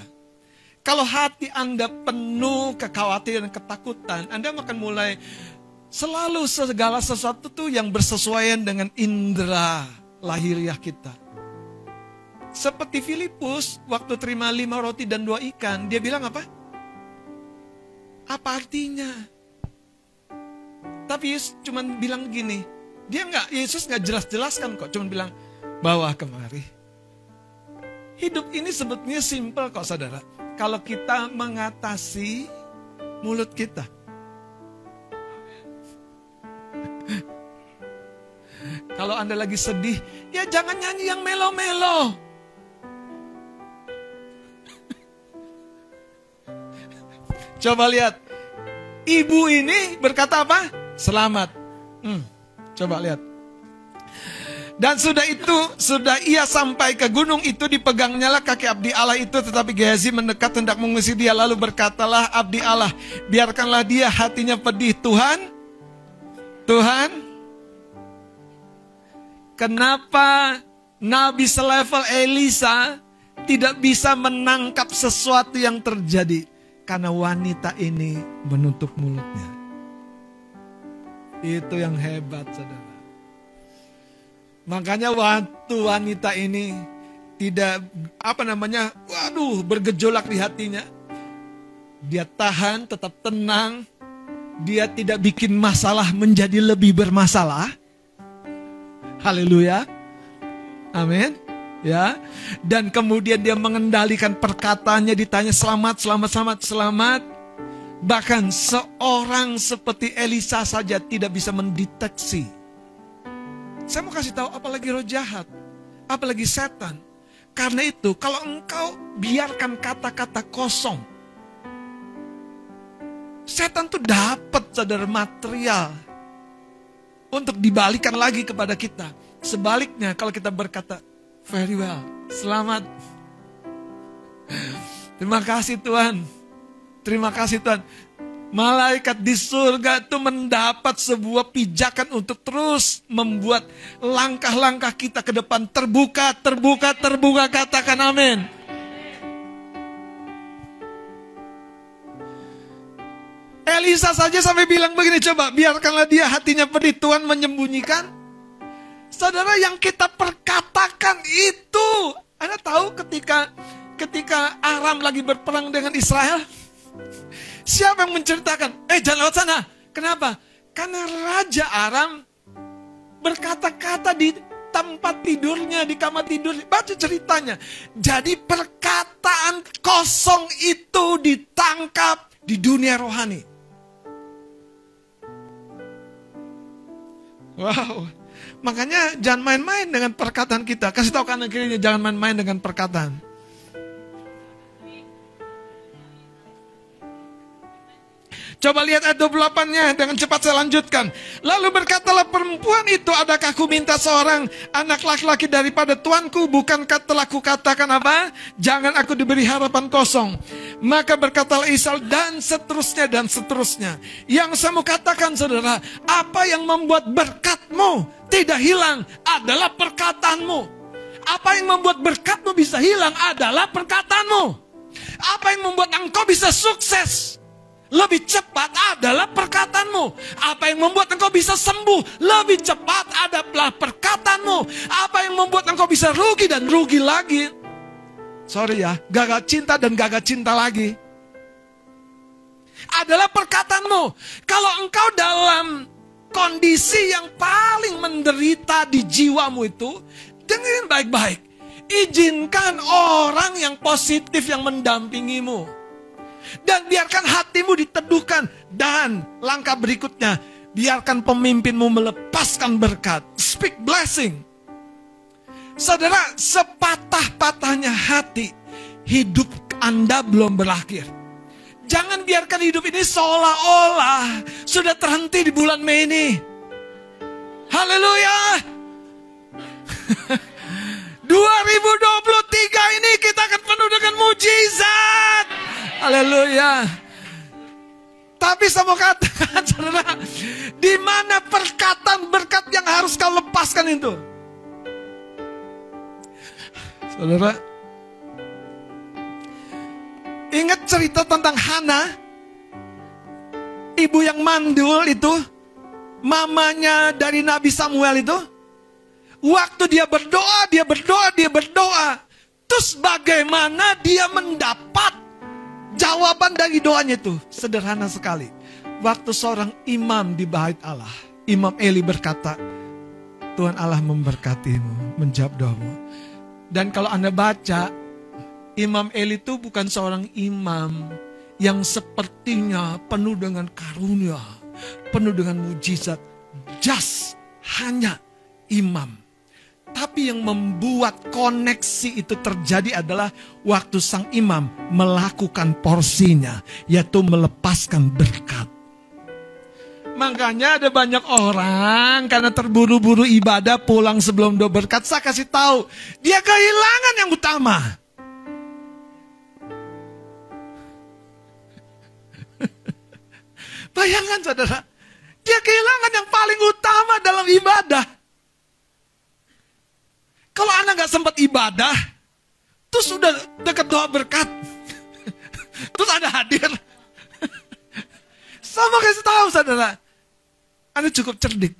Kalau hati Anda penuh kekhawatiran dan ketakutan, Anda akan mulai selalu segala sesuatu tuh yang bersesuaian dengan indera lahiriah kita. Seperti Filipus, waktu terima 5 roti dan 2 ikan, dia bilang apa? Apa artinya? Tapi Yesus cuma bilang gini, Yesus nggak jelas-jelaskan kok, cuma bilang, bawa kemari. Hidup ini sebetulnya simpel kok, saudara. Kalau kita mengatasi mulut kita. Kalau Anda lagi sedih, ya jangan nyanyi yang melo-melo. Coba lihat, ibu ini berkata apa? Selamat. Coba lihat. Dan sudah ia sampai ke gunung itu, dipegangnyalah kaki abdi Allah itu, tetapi Gehazi mendekat hendak mengusir dia. Lalu berkatalah abdi Allah, biarkanlah dia, hatinya pedih. Tuhan, kenapa nabi selevel Elisa tidak bisa menangkap sesuatu yang terjadi? Karena wanita ini menutup mulutnya. Itu yang hebat, saudara. Makanya waktu wanita ini tidak bergejolak di hatinya, dia tahan, tetap tenang. Dia tidak bikin masalah menjadi lebih bermasalah. Haleluya. Amin. Ya, dan kemudian dia mengendalikan perkataannya, ditanya selamat. Bahkan seorang seperti Elisa saja tidak bisa mendeteksi. Saya mau kasih tahu, apalagi roh jahat, apalagi setan. Karena itu, kalau engkau biarkan kata-kata kosong, setan tuh dapat, saudara, material untuk dibalikan lagi kepada kita. Sebaliknya, kalau kita berkata, very well, selamat. Terima kasih Tuhan. Terima kasih Tuhan. Malaikat di surga itu mendapat sebuah pijakan untuk terus membuat langkah-langkah kita ke depan terbuka. Katakan amin. Elisa saja sampai bilang begini, coba biarkanlah dia, hatinya pedih, Tuhan menyembunyikan. Saudara, yang kita perkatakan itu, Anda tahu ketika Aram lagi berperang dengan Israel, siapa yang menceritakan? Jangan lewat sana. Kenapa? Karena Raja Aram berkata-kata di tempat tidurnya, di kamar tidur. Baca ceritanya. Jadi perkataan kosong itu ditangkap di dunia rohani. Wow. Makanya jangan main-main dengan perkataan kita. Kasih tahu kanan kirinya, jangan main-main dengan perkataan. Coba lihat ayat 28-nya, dengan cepat saya lanjutkan. Lalu berkatalah perempuan itu, adakah ku minta seorang anak laki-laki daripada tuanku? Bukankah telah kukatakan apa? Jangan aku diberi harapan kosong. Maka berkatalah Isa, dan seterusnya dan seterusnya. Yang saya mau katakan saudara, apa yang membuat berkatmu tidak hilang adalah perkataanmu. Apa yang membuat berkatmu bisa hilang adalah perkataanmu. Apa yang membuat engkau bisa sukses lebih cepat adalah perkataanmu. Apa yang membuat engkau bisa sembuh lebih cepat adalah perkataanmu. Apa yang membuat engkau bisa rugi dan rugi lagi, sorry ya, gagal cinta dan gagal cinta lagi, adalah perkataanmu. Kalau engkau dalam kondisi yang paling menderita di jiwamu itu, dengerin baik-baik. Izinkan orang yang positif yang mendampingimu. Dan biarkan hatimu diteduhkan. Dan langkah berikutnya, biarkan pemimpinmu melepaskan berkat. Speak blessing. Saudara, sepatah-patahnya hati, hidup Anda belum berakhir. Jangan biarkan hidup ini seolah-olah sudah terhenti di bulan Mei ini. Haleluya. 2023 ini kita akan penuh dengan mujizat. Haleluya. Tapi saya mau katakan saudara, di mana perkataan berkat yang harus kau lepaskan itu? Saudara, ingat cerita tentang Hana, ibu yang mandul itu, mamanya dari Nabi Samuel itu. Waktu dia berdoa, terus bagaimana dia mendapat jawaban dari doanya itu? Sederhana sekali. Waktu seorang imam di bait Allah, Imam Eli berkata, Tuhan Allah memberkatimu, menjawab doamu. Dan kalau Anda baca, Imam Eli itu bukan seorang imam yang sepertinya penuh dengan karunia, penuh dengan mujizat. Just hanya imam. Tapi yang membuat koneksi itu terjadi adalah waktu sang imam melakukan porsinya, yaitu melepaskan berkat. Makanya ada banyak orang karena terburu-buru ibadah pulang sebelum doa berkat. Saya kasih tahu, dia kehilangan yang utama. Bayangkan saudara, dia kehilangan yang paling utama dalam ibadah. Kalau Anda nggak sempat ibadah, terus sudah dekat doa berkat, terus Anda hadir, sama kasih tahu saudara, Anda cukup cerdik.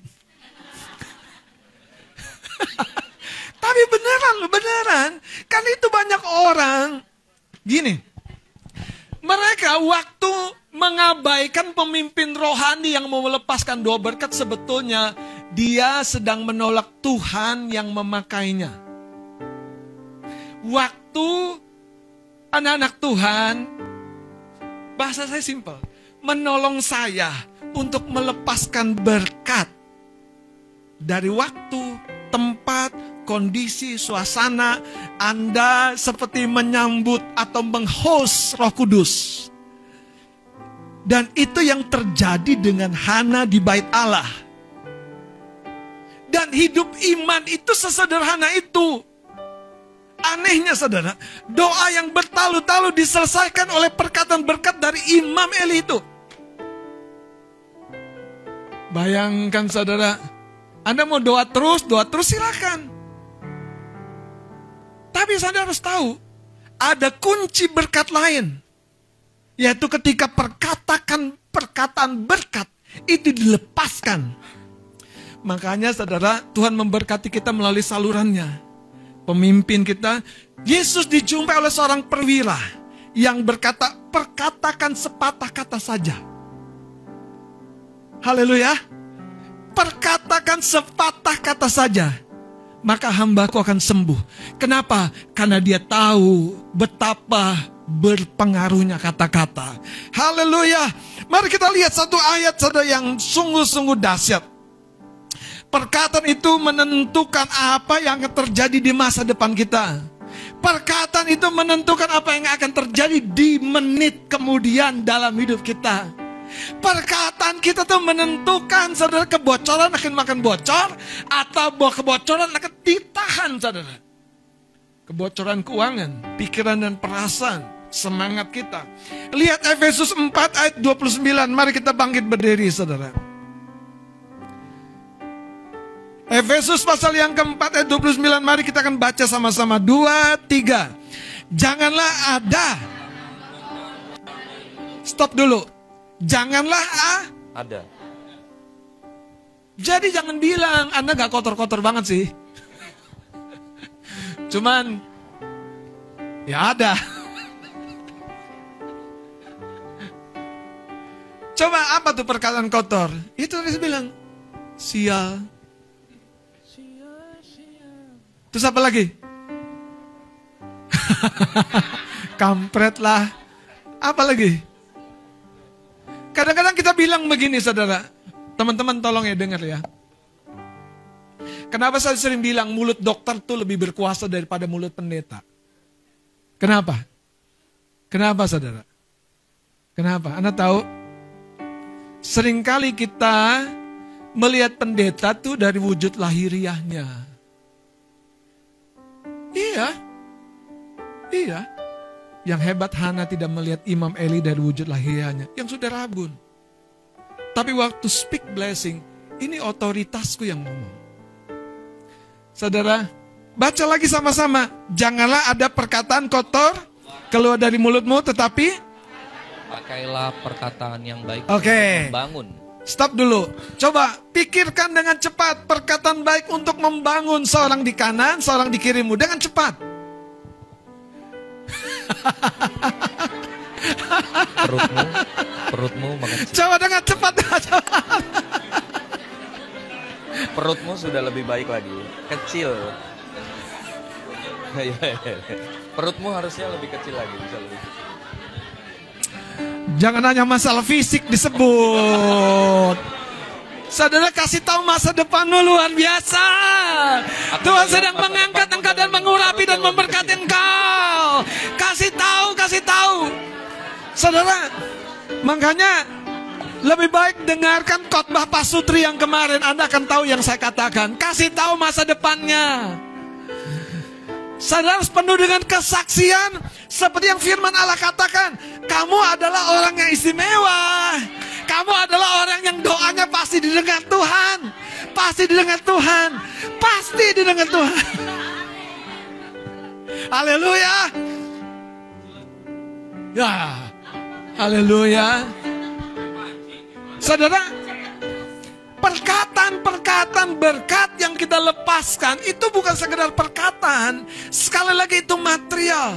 Tapi beneran, kan itu banyak orang gini, mereka waktu mengabaikan pemimpin rohani yang mau melepaskan doa berkat, sebetulnya dia sedang menolak Tuhan yang memakainya. Waktu anak-anak Tuhan, bahasa saya simpel, menolong saya untuk melepaskan berkat dari waktu, tempat, kondisi, suasana, Anda seperti menyambut atau menghost Roh Kudus. Dan itu yang terjadi dengan Hana di bait Allah. Dan hidup iman itu sesederhana itu. Anehnya saudara, doa yang bertalu-talu diselesaikan oleh perkataan berkat dari Imam Eli itu. Bayangkan saudara, Anda mau doa terus silakan. Tapi saudara harus tahu, ada kunci berkat lain. Yaitu ketika perkataan berkat itu dilepaskan. Makanya saudara, Tuhan memberkati kita melalui salurannya. Pemimpin kita, Yesus dijumpai oleh seorang perwira yang berkata, perkatakan sepatah kata saja. Haleluya. Perkatakan sepatah kata saja, maka hambaku akan sembuh. Kenapa? Karena dia tahu betapa berpengaruhnya kata-kata. Haleluya. Mari kita lihat satu ayat saudara yang sungguh-sungguh dahsyat. Perkataan itu menentukan apa yang akan terjadi di masa depan kita. Perkataan itu menentukan apa yang akan terjadi di menit kemudian dalam hidup kita. Perkataan kita tuh menentukan, saudara, kebocoran akan makan bocor, atau kebocoran akan ditahan, saudara. Kebocoran keuangan, pikiran dan perasaan, semangat kita. Lihat Efesus 4 ayat 29, mari kita bangkit berdiri, saudara. Efesus pasal yang keempat ayat 29, mari kita akan baca sama-sama. 2, 3. Janganlah ada. Stop dulu. Janganlah ada. Jadi jangan bilang, Anda gak kotor-kotor banget sih. Cuman, ya ada. Coba apa tuh perkataan kotor? Itu harus bilang, sial. Terus apa lagi? Kampret lah. Apa lagi? Kadang-kadang kita bilang begini, saudara. Teman-teman tolong ya dengar ya. Kenapa saya sering bilang mulut dokter tuh lebih berkuasa daripada mulut pendeta? Kenapa? Kenapa, saudara? Kenapa? Anda tahu? Seringkali kita melihat pendeta tuh dari wujud lahiriahnya. Iya. Iya. Yang hebat Hana tidak melihat Imam Eli dari wujud lahiriahnya, yang sudah rabun. Tapi waktu speak blessing, ini otoritasku yang ngomong. Saudara, baca lagi sama-sama. Janganlah ada perkataan kotor keluar dari mulutmu, tetapi pakailah perkataan yang baik. Oke. Membangun. Stop dulu. Coba pikirkan dengan cepat perkataan baik untuk membangun seorang di kanan, seorang di kirimu dengan cepat. Perutmu mengecil. Coba dengan cepat. Perutmu sudah lebih baik lagi. Kecil. Perutmu harusnya lebih kecil lagi, bisa lebih kecil. Jangan hanya masalah fisik disebut. Saudara, kasih tahu masa depanmu luar biasa. Tuhan sedang mengangkat engkau dan mengurapi dan memberkati engkau. Kasih tahu. Saudara, makanya lebih baik dengarkan khotbah Pak Sutri yang kemarin. Anda akan tahu yang saya katakan. Kasih tahu masa depannya. Saudara harus penuh dengan kesaksian. Seperti yang firman Allah katakan, kamu adalah orang yang istimewa. Kamu adalah orang yang doanya pasti didengar Tuhan. Pasti didengar Tuhan. Pasti didengar Tuhan. Haleluya. Ya. Haleluya. Saudara, perkataan berkat yang kita lepaskan itu bukan sekedar perkataan. Sekali lagi itu material.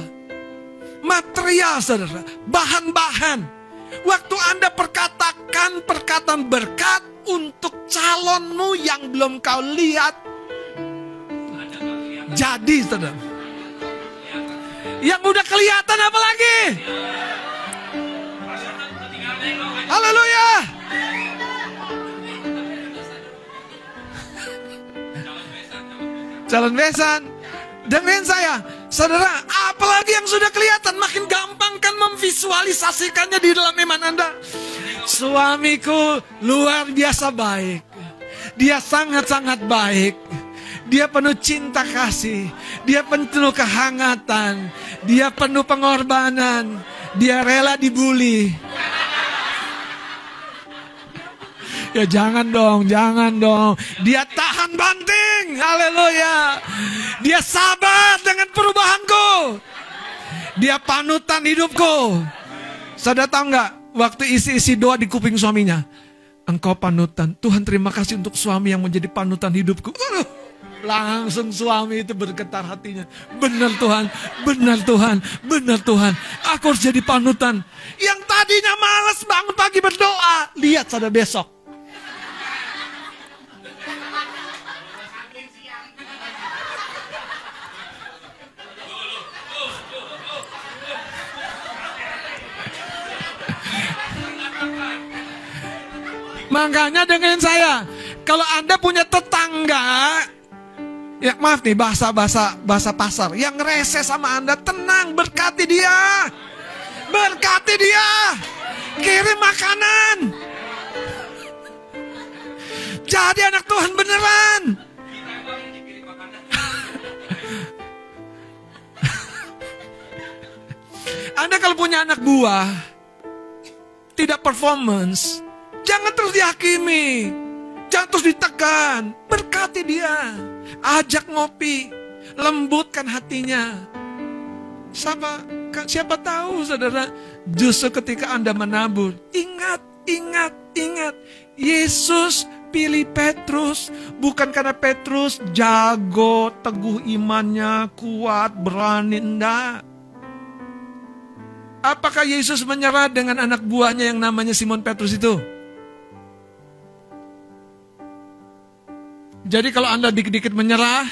Material, saudara. Bahan-bahan. Waktu Anda perkatakan perkataan berkat untuk calonmu yang belum kau lihat, jadi, saudara. Yang udah kelihatan apa lagi? Haleluya. Calon besan. Dengerin saya, saudara, apalagi yang sudah kelihatan, makin gampang kan memvisualisasikannya di dalam iman Anda. Suamiku luar biasa baik. Dia sangat-sangat baik. Dia penuh cinta kasih. Dia penuh kehangatan. Dia penuh pengorbanan. Dia rela dibully. Ya jangan dong. Dia tahan banting. Haleluya. Dia sabar dengan perubahanku. Dia panutan hidupku. Saudara tahu nggak? Waktu isi doa di kuping suaminya, engkau panutan. Tuhan, terima kasih untuk suami yang menjadi panutan hidupku. Langsung suami itu bergetar hatinya. Benar Tuhan, benar Tuhan, benar Tuhan. Aku harus jadi panutan. Yang tadinya malas bangun pagi berdoa, lihat saudara besok. Makanya dengerin saya, kalau Anda punya tetangga, ya maaf nih bahasa pasar, yang rese sama Anda, tenang, berkati dia. Kirim makanan. Jadi anak Tuhan beneran. Anda kalau punya anak buah tidak performance, jangan terus dihakimi, jangan terus ditekan. Berkati dia, ajak ngopi, lembutkan hatinya. Siapa tahu saudara, justru ketika Anda menabur, ingat. Yesus pilih Petrus bukan karena Petrus jago, teguh imannya, kuat, berani, enggak. Apakah Yesus menyerah dengan anak buahnya yang namanya Simon Petrus itu? Jadi kalau Anda dikit-dikit menyerah,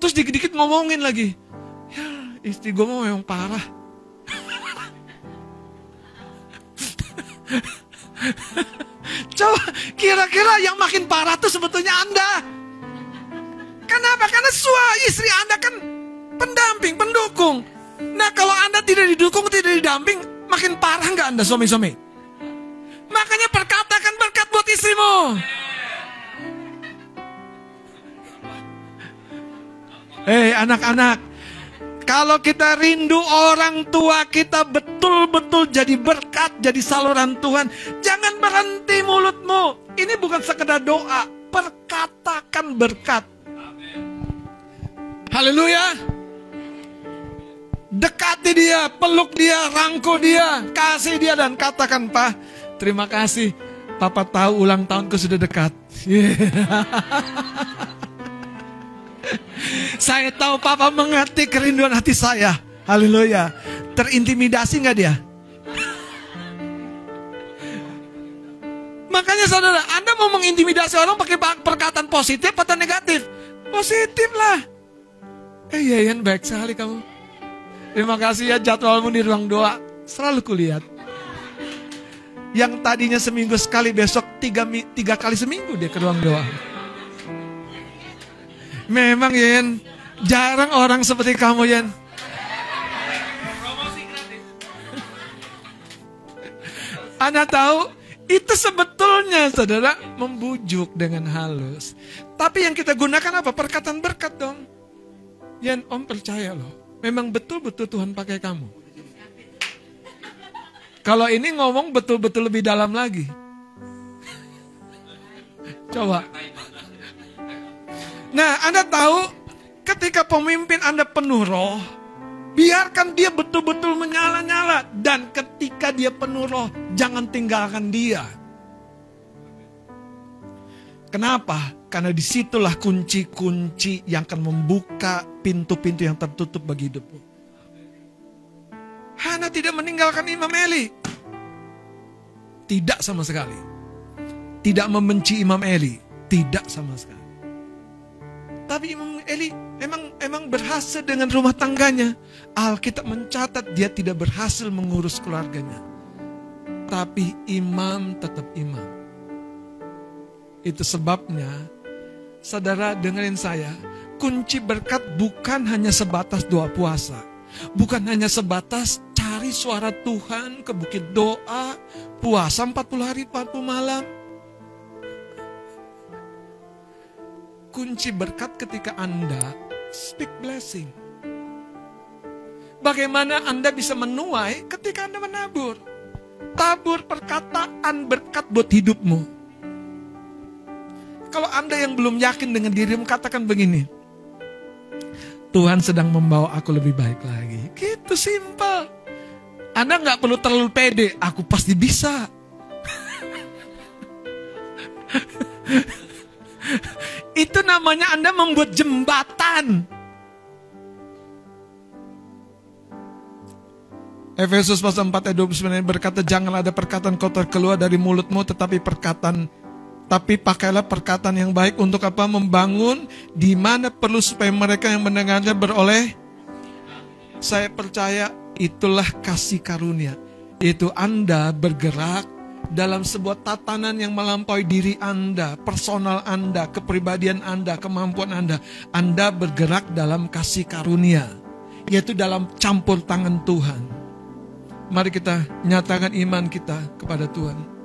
terus dikit-dikit ngomongin lagi, ya istri gue memang parah. Coba kira-kira yang makin parah tuh sebetulnya Anda. Kenapa? Karena istri Anda kan pendamping, pendukung. Nah kalau Anda tidak didukung, tidak didamping, makin parah nggak Anda suami-suami? Makanya perkatakan berkat buat istrimu. Hei anak-anak, kalau kita rindu orang tua kita betul-betul jadi berkat, jadi saluran Tuhan, jangan berhenti mulutmu. Ini bukan sekedar doa, perkatakan berkat. Haleluya. Dekati dia, peluk dia, rangkul dia, kasih dia dan katakan, Pak, terima kasih. Papa tahu ulang tahunku sudah dekat. Saya tahu Papa mengerti kerinduan hati saya. Haleluya. Terintimidasi nggak dia? Makanya saudara, Anda mau mengintimidasi orang pakai perkataan positif atau negatif? Positif lah. Iya, baik sekali kamu. Terima kasih ya, jadwalmu di ruang doa selalu kulihat. Yang tadinya seminggu sekali, besok tiga kali seminggu dia ke ruang doa. Memang Yen, jarang orang seperti kamu Yen. Anda tahu, itu sebetulnya saudara membujuk dengan halus. Tapi yang kita gunakan apa? Perkataan berkat dong. Yen, Om percaya loh. Memang betul-betul Tuhan pakai kamu. Kalau ini ngomong betul-betul lebih dalam lagi. Coba. Nah, Anda tahu ketika pemimpin Anda penuh roh, biarkan dia betul-betul menyala-nyala. Dan ketika dia penuh roh, jangan tinggalkan dia. Kenapa? Karena disitulah kunci-kunci yang akan membuka pintu-pintu yang tertutup bagi hidupmu. Hana tidak meninggalkan Imam Eli. Tidak sama sekali. Tidak membenci Imam Eli. Tidak sama sekali. Tapi Imam Eli memang berhasil dengan rumah tangganya. Alkitab mencatat dia tidak berhasil mengurus keluarganya. Tapi imam tetap imam. Itu sebabnya, saudara dengerin saya, kunci berkat bukan hanya sebatas doa puasa. Bukan hanya sebatas cari suara Tuhan ke bukit doa, puasa 40 hari 40 malam. Kunci berkat ketika Anda speak blessing. Bagaimana Anda bisa menuai ketika Anda menabur? Tabur perkataan berkat buat hidupmu. Kalau Anda yang belum yakin dengan dirimu, katakan begini. Tuhan sedang membawa aku lebih baik lagi. Gitu simpel. Anda nggak perlu terlalu pede. Aku pasti bisa. Itu namanya Anda membuat jembatan. Efesus pasal 4 ayat 29 berkata, janganlah ada perkataan kotor keluar dari mulutmu, tetapi pakailah perkataan yang baik untuk apa? Membangun di mana perlu supaya mereka yang mendengarnya beroleh. Saya percaya itulah kasih karunia. Itu Anda bergerak dalam sebuah tatanan yang melampaui diri Anda, personal Anda, kepribadian Anda, kemampuan Anda. Anda bergerak dalam kasih karunia, yaitu dalam campur tangan Tuhan. Mari kita nyatakan iman kita kepada Tuhan.